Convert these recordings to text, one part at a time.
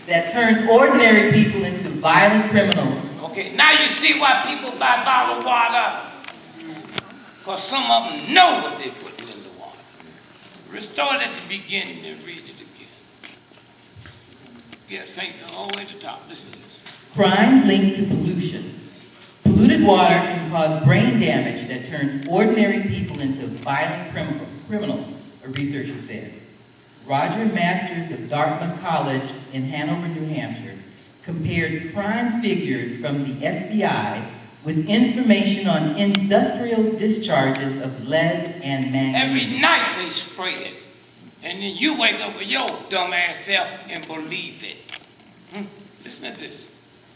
that turns ordinary people into violent criminals. Okay, now you see why people buy bottled water. Because some of them know what they put in the water. Restore it at the beginning and read it again. Yes, all the way to the top. Listen to this. Crime linked to pollution. Polluted water can cause brain damage that turns ordinary people into violent criminals, a researcher says. Roger Masters of Dartmouth College in Hanover, New Hampshire, compared crime figures from the FBI with information on industrial discharges of lead and manganese. Every night they spray it. And then you wake up with your dumb ass self and believe it. Listen to this.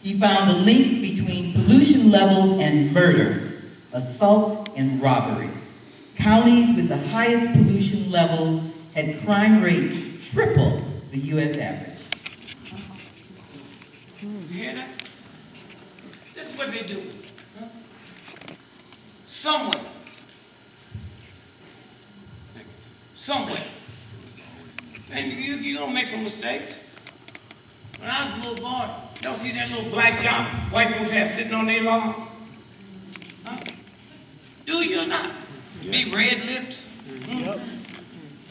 He found a link between pollution levels and murder, assault, and robbery. Counties with the highest pollution levels had crime rates triple the U.S. average. You hear that? This is what they do. Somewhere. And you don't make some mistakes. When I was a little boy, you don't see that little black jump white folks have sitting on their lawn? Huh? Do you or not? Big red lips? Yep.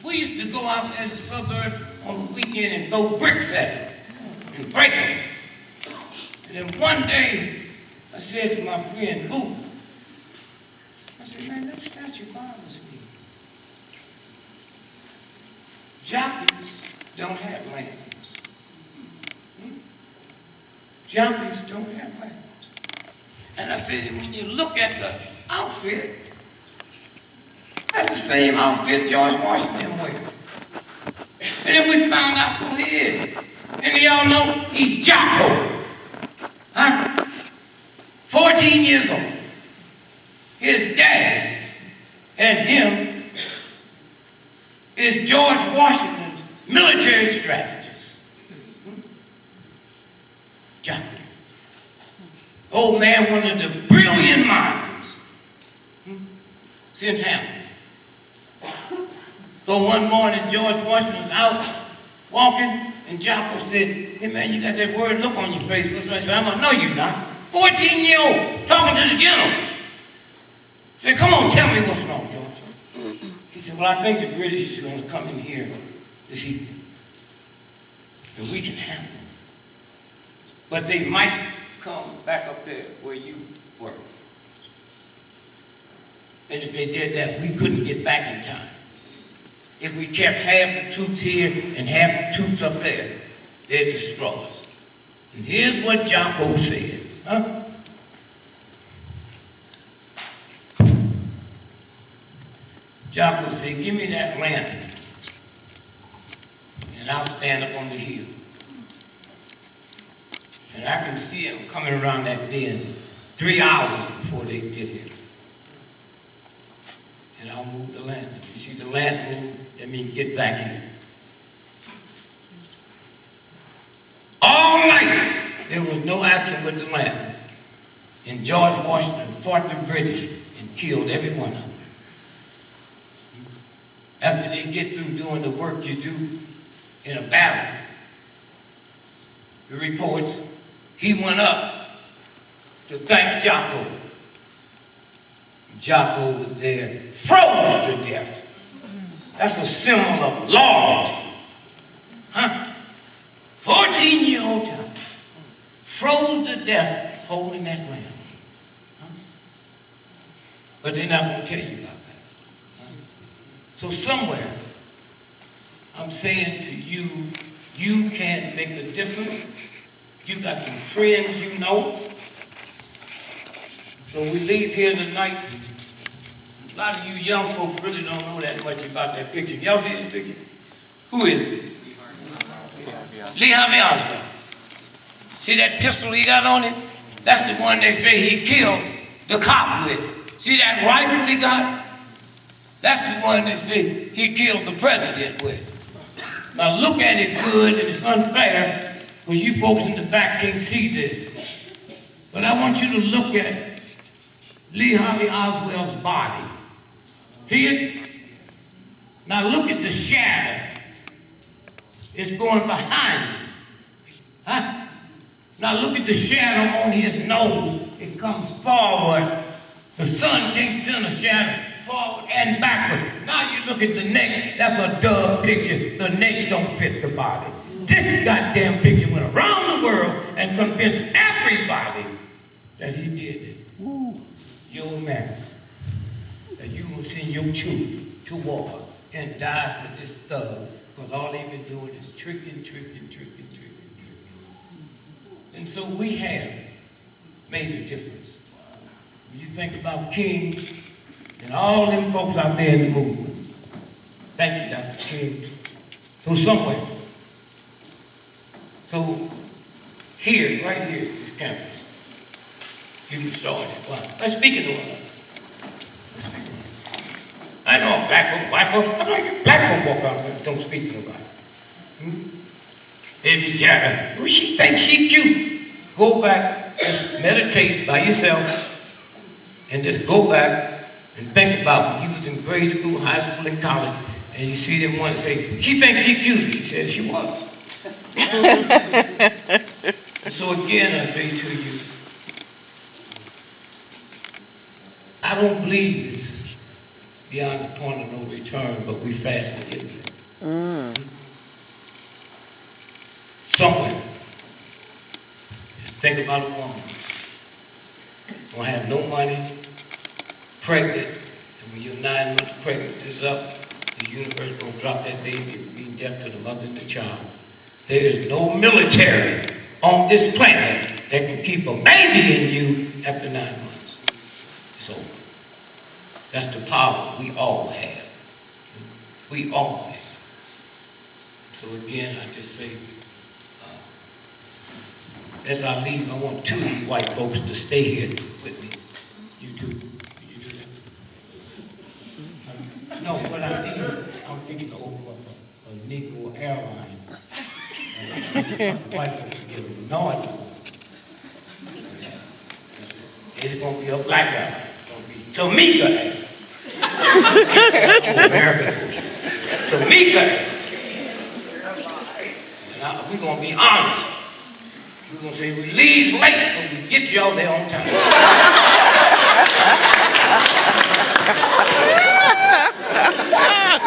We used to go out there in the suburb on the weekend and throw bricks at them and break them. And then one day, I said to my friend, Luke, I said, man, that statue bothers me. Jockeys don't have lands. Jockeys don't have lands. And I said, when you look at the outfit, that's the same outfit George Washington wears. And then we found out who he is. And y'all know he's Jocko. Huh? 14 years old. His dad and him is George Washington's military strategist. Jocko. Old man, one of the brilliant minds since Hamilton. So one morning, George Washington was out walking, and Jocko said, hey man, you got that worried look on your face. I said, I'm like, no, you're not. 14-year-old talking to the general. He said, come on, tell me what's wrong, George. He said, well, I think the British is going to come in here this evening. And we can handle them. But they might come back up there where you were. And if they did that, we couldn't get back in time. If we kept half the troops here and half the troops up there, they'd destroy us. And here's what Jocko said. Huh? Jocko said, give me that lantern, and I'll stand up on the hill. And I can see them coming around that bend 3 hours before they get here. And I'll move the lantern. You see the lantern move, that means get back here. All night, there was no action with the lantern. And George Washington fought the British and killed every one of them. After they get through doing the work you do in a battle, the reports, he went up to thank Jocko. Jocko was there, froze to death. That's a symbol of loyalty. Huh? 14-year-old Jocko froze to death holding that lamp. Huh? But they're not going to tell you about that. Huh? So somewhere, I'm saying to you, you can make a difference. You got some friends you know. So we leave here tonight. A lot of you young folks really don't know that much about that picture. Y'all see this picture? Who is it? Lee Harvey Oswald. See that pistol he got on him? That's the one they say he killed the cop with. See that rifle he got? That's the one they say he killed the president with. Now look at it good, and it's unfair because you folks in the back can't see this. But I want you to look at Lee Harvey Oswald's body. See it? Now look at the shadow. It's going behind you. Huh? Now look at the shadow on his nose. It comes forward. The sun can't send a shadow forward and backward. Now you look at the neck. That's a dub picture. The neck don't fit the body. This goddamn picture went around the world and convinced everybody that he did it. Your man. That you will send your children to war and die for this thug. Because all they've been doing is tricking. And so we have made a difference. When you think about King and all them folks out there in the movement. Thank you, Dr. King. So somewhere. So here, right here, this campus, you started. Wow. Let's speak it to one another. I know a black folk, white folk. I'm like, black folk walk out and don't speak to nobody. They be careful. Oh, she thinks she cute. Go back, just meditate by yourself, and just go back and think about when you was in grade school, high school, and college, and you see them one say, she thinks she cute. She said she was. And so again, I say to you, I don't believe it's beyond the point of no return, but we fast forgetting it. Somewhere. Just think about a woman. Gonna have no money, pregnant, and when you're 9 months pregnant, this up, the universe gonna drop that baby and be death to the mother and the child. There is no military on this planet that can keep a baby in you after 9 months. It's over. That's the power we all have. We all have. So again, I just say, as I leave, I want 2 of these white folks to stay here with me. You too. Did you do that? No, what I need, I'm fixing to open up a Negro airline. White folks give them no idea. It's going to be a black guy. It's going to be Tamika. American. Tamika. Now, we're going to be honest. We're going to say we leave late, but we get y'all there on time.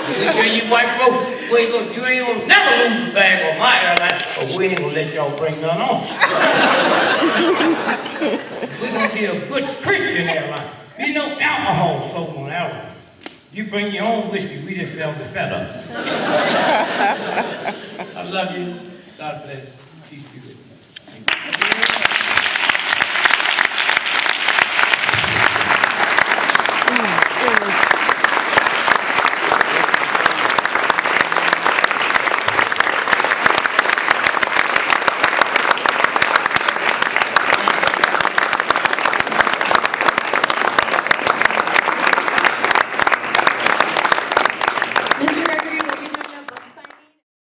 We tell you white folks, you ain't gonna never lose a bag on my airline, but we ain't gonna let y'all bring none on. We're gonna be a good Christian airline. There's no alcohol sold on airline. You bring your own whiskey, we just sell the setups. I love you. God bless. Peace be with you. Thank you.